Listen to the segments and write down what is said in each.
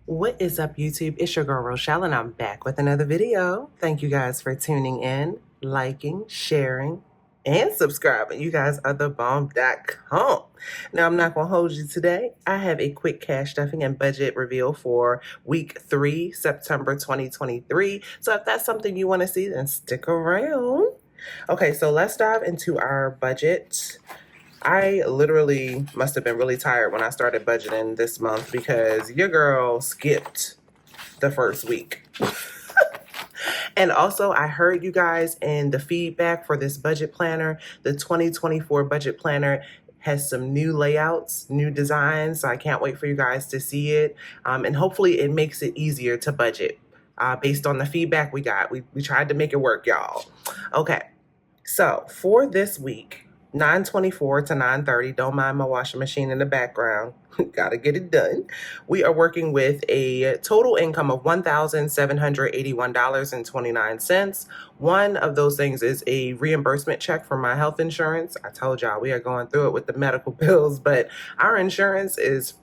What is up, YouTube? It's your girl Rochelle, and I'm back with another video. Thank you guys for tuning in, liking, sharing, and subscribing. You guys are the bomb.com. Now, I'm not going to hold you today. I have a quick cash stuffing and budget reveal for week 3, September 2023. So if that's something you want to see, then stick around. Okay, so let's dive into our budget. I literally must have been really tired when I started budgeting this month because your girl skipped the first week. And also, I heard you guys in the feedback for this budget planner. The 2024 budget planner has some new layouts, new designs, so I can't wait for you guys to see it. And hopefully it makes it easier to budget based on the feedback we got. We tried to make it work, y'all. Okay, so for this week, 9:24 to 9:30, don't mind my washing machine in the background. Gotta get it done. We are working with a total income of $1,781.29. One of those things is a reimbursement check for my health insurance. I told y'all we are going through it with the medical bills, but our insurance is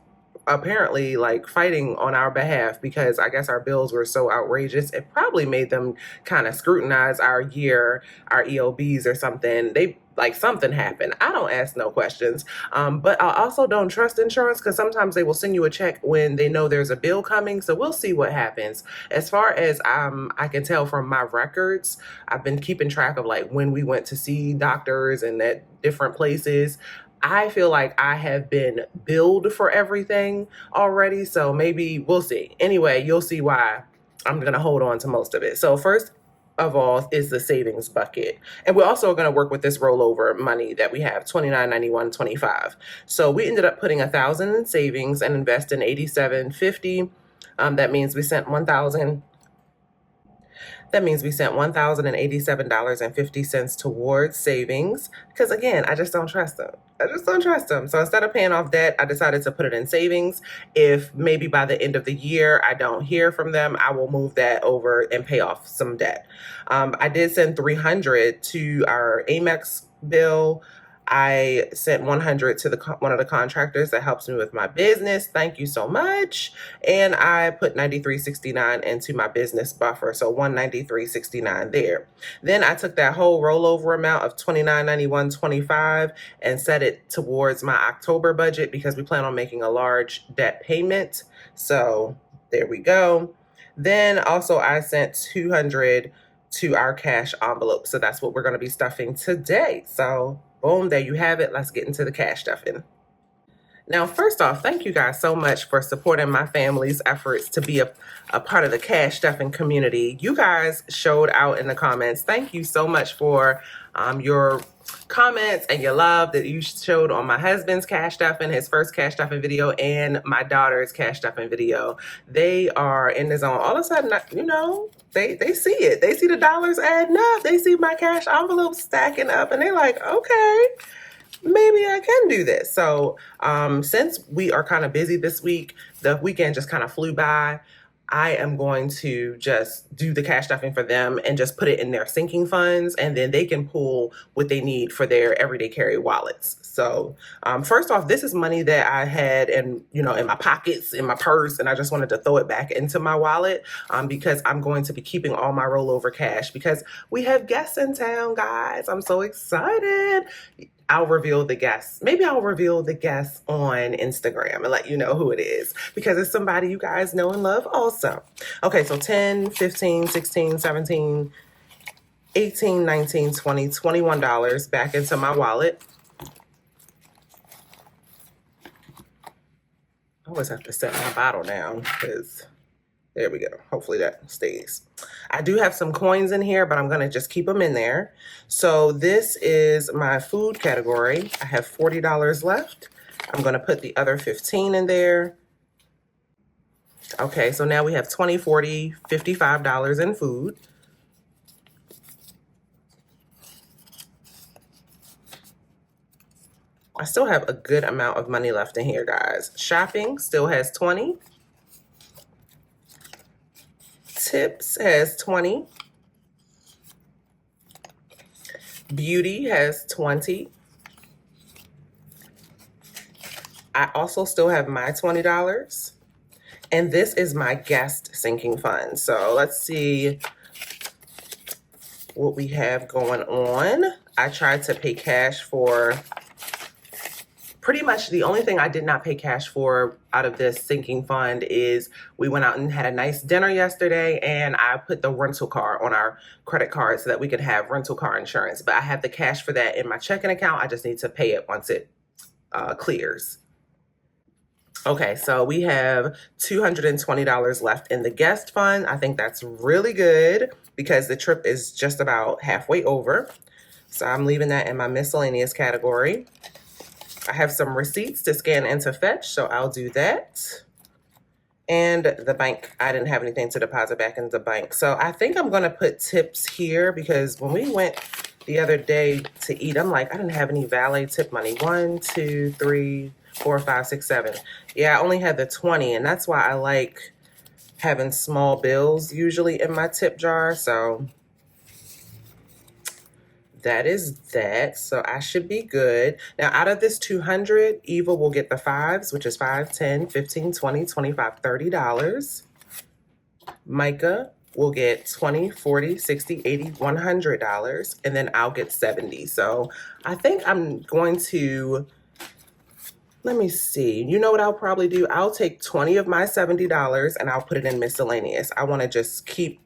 apparently like fighting on our behalf because I guess our bills were so outrageous. It probably made them kind of scrutinize our year, our EOBs or something. They like something happened. I don't ask no questions. But I also don't trust insurance because sometimes they will send you a check when they know there's a bill coming. So we'll see what happens. As far as I can tell from my records, I've been keeping track of like when we went to see doctors and at different places. I feel like I have been billed for everything already, so maybe we'll see. Anyway, you'll see why I'm going to hold on to most of it. So first of all is the savings bucket. And we're also going to work with this rollover money that we have, $29.91.25. So we ended up putting $1,000 in savings and investing $87.50. That means we sent $1,087.50 towards savings because, again, I just don't trust them. So instead of paying off debt, I decided to put it in savings. If maybe by the end of the year I don't hear from them, I will move that over and pay off some debt. I did send $300 to our Amex bill. I sent $100 to one of the contractors that helps me with my business. Thank you so much. And I put $93.69 into my business buffer, so $193.69 there. Then I took that whole rollover amount of $29.91.25 and set it towards my October budget because we plan on making a large debt payment. So there we go. Then also I sent $200 to our cash envelope. So that's what we're going to be stuffing today. So boom, there you have it. Let's get into the cash stuffing. Now, first off, thank you guys so much for supporting my family's efforts to be a part of the cash stuffing community. You guys showed out in the comments. Thank you so much for your comments and your love that you showed on my husband's cash stuffing, his first cash stuffing video, and my daughter's cash stuffing video. They are in the zone. All of a sudden, you know, they see it. They see the dollars adding up. They see my cash envelope stacking up, and they're like, okay, maybe I can do this. So since we are kind of busy this week, the weekend just kind of flew by. I am going to just do the cash stuffing for them and just put it in their sinking funds, and then they can pull what they need for their everyday carry wallets. So first off, this is money that I had in my pockets, in my purse, and I just wanted to throw it back into my wallet because I'm going to be keeping all my rollover cash because we have guests in town, guys. I'm so excited. I'll reveal the guests. Maybe I'll reveal the guests on Instagram and let you know who it is because it's somebody you guys know and love also. Okay, so 10, 15, 16, 17, 18, 19, 20, $21 back into my wallet. I always have to set my bottle down because there we go. Hopefully that stays. I do have some coins in here, but I'm going to just keep them in there. So this is my food category. I have $40 left. I'm going to put the other 15 in there. Okay, so now we have $20, $40, $55 in food. I still have a good amount of money left in here, guys. Shopping still has 20. Tips has 20. Beauty has 20. I also still have my $20. And this is my guest sinking fund. So let's see what we have going on. I tried to pay cash for pretty much the only thing I did not pay cash for out of this sinking fund is we went out and had a nice dinner yesterday, and I put the rental car on our credit card so that we could have rental car insurance. But I have the cash for that in my checking account. I just need to pay it once it clears. Okay, so we have $220 left in the guest fund. I think that's really good because the trip is just about halfway over. So I'm leaving that in my miscellaneous category. I have some receipts to scan into Fetch, so I'll do that. And the bank, I didn't have anything to deposit back into the bank. So I think I'm going to put tips here because when we went the other day to eat, I'm like, I didn't have any valet tip money. 1, 2, 3, 4, 5, 6, 7. Yeah, I only had the 20, and that's why I like having small bills usually in my tip jar. So that is that. So I should be good. Now, out of this 200, Eva will get the 5s, which is $5, $10, $15, $20, $25, $30. Micah will get $20, $40, $60, $80, $100, and then I'll get 70. So I think I'm going to, let me see. You know what I'll probably do? I'll take 20 of my $70 and I'll put it in miscellaneous. I want to just keep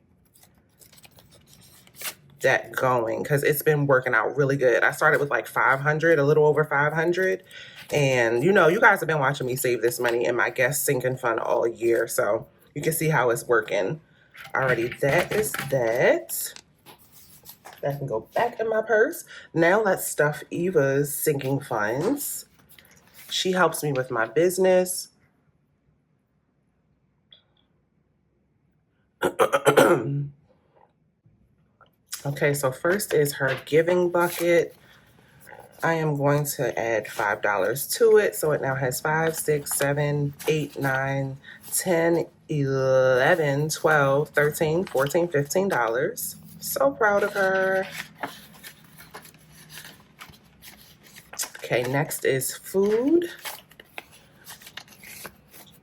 that going because it's been working out really good. I started with like 500, a little over 500. And you know, you guys have been watching me save this money in my guest sinking fund all year. So you can see how it's working. Alrighty, that is that. That can go back in my purse. Now let's stuff Eva's sinking funds. She helps me with my business. Okay, so first is her giving bucket. I am going to add $5 to it. So it now has 5, 6, 7, 8, 9, 10, 11, 12, 13, 14, $15. So proud of her. Okay, next is food.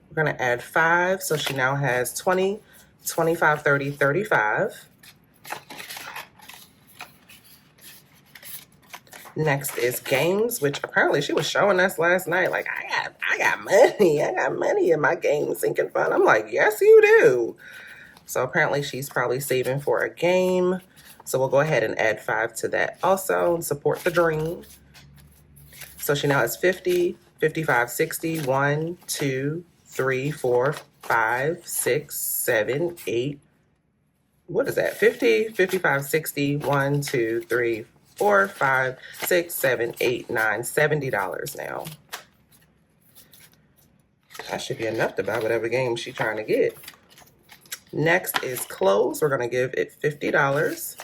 We're going to add 5. So she now has 20, 25, 30, 35. Next is games, which apparently she was showing us last night. Like, I got money. I got money in my game sinking fund. I'm like, yes, you do. So apparently she's probably saving for a game. So we'll go ahead and add 5 to that also and support the dream. So she now has 50, 55, 60, 1, 2, 3, 4, 5, 6, 7, 8. What is that? 50, 55, 60, 1, 2, 3, 4, 5, 6, 7, 8, 9, $70 now. That should be enough to buy whatever game she's trying to get. Next is clothes. We're going to give it $50.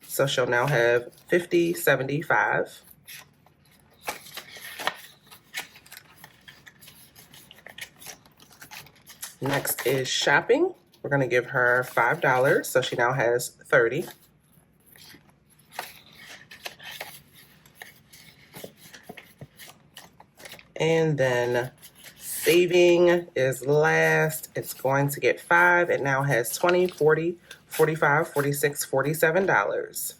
So she'll now have 50, 75. Next is shopping. We're going to give her $5. So she now has 30. And then saving is last. It's going to get 5. It now has 20, 40, 45, 46, $47.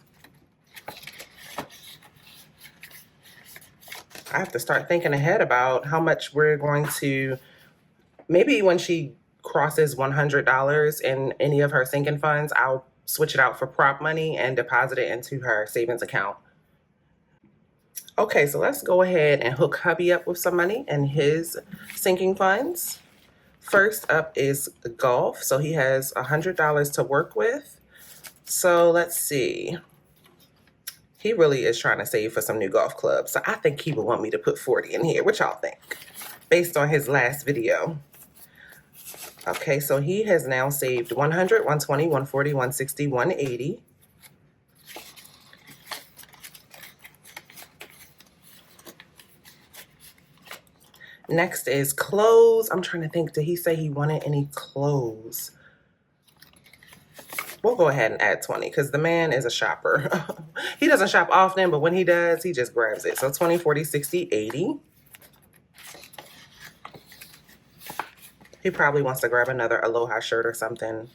I have to start thinking ahead about how much we're going to, maybe when she crosses $100 in any of her sinking funds, I'll switch it out for prop money and deposit it into her savings account. Okay, so let's go ahead and hook hubby up with some money in his sinking funds. First up is golf. So he has $100 to work with. So let's see. He really is trying to save for some new golf clubs. So I think he would want me to put 40 in here. What y'all think? Based on his last video. Okay, so he has now saved 100, 120, 140, 160, 180. Next is clothes. I'm trying to think, did he say he wanted any clothes? We'll go ahead and add 20 because the man is a shopper. He doesn't shop often, but when he does, he just grabs it. So 20, 40, 60, 80. He probably wants to grab another Aloha shirt or something.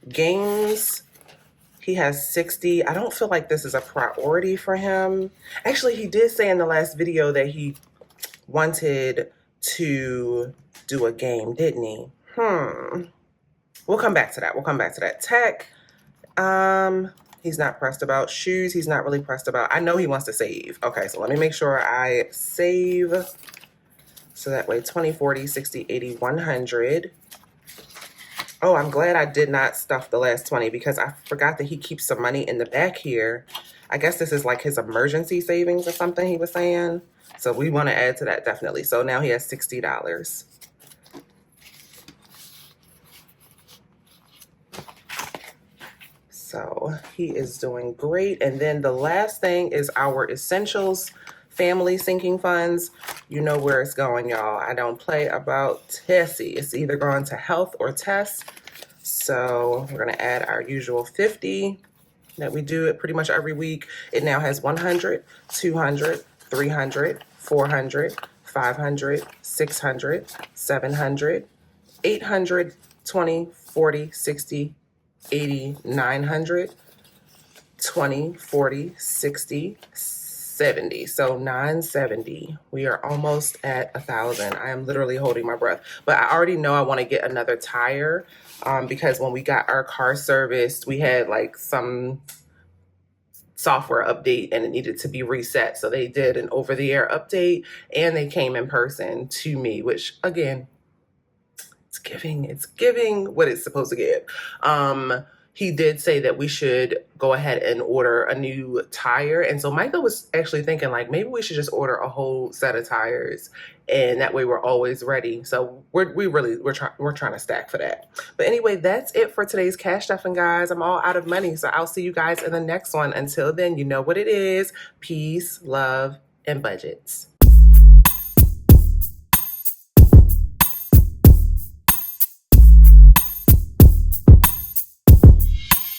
Games, he has 60. I don't feel like this is a priority for him. Actually, he did say in the last video that he wanted to do a game, didn't he? We'll come back to that. We'll come back to that. Tech, he's not pressed about. Shoes, he's not really pressed about. I know he wants to save. Okay, so let me make sure I save. So that way 20, 40, 60, 80, 100. Oh, I'm glad I did not stuff the last 20 because I forgot that he keeps some money in the back here. I guess this is like his emergency savings or something he was saying. So we want to add to that definitely. So now he has $60. So he is doing great. And then the last thing is our essentials family sinking funds. You know where it's going, y'all. I don't play about Tessie. It's either going to health or Tess. So we're going to add our usual 50 that we do it pretty much every week. It now has 100, 200, 300, 400, 500, 600, 700, 800, 20, 40, 60, 80, 900, 20, 40, 60, 70. So 970. We are almost at 1,000. I am literally holding my breath. But I already know I want to get another tire because when we got our car serviced, we had like some software update and it needed to be reset. So they did an over-the-air update and they came in person to me, which again, it's giving what it's supposed to give. He did say that we should go ahead and order a new tire. And so Micah was actually thinking like, maybe we should just order a whole set of tires and that way we're always ready. So we're trying to stack for that. But anyway, that's it for today's cash stuffing, guys. I'm all out of money. So I'll see you guys in the next one. Until then, you know what it is. Peace, love, and budgets.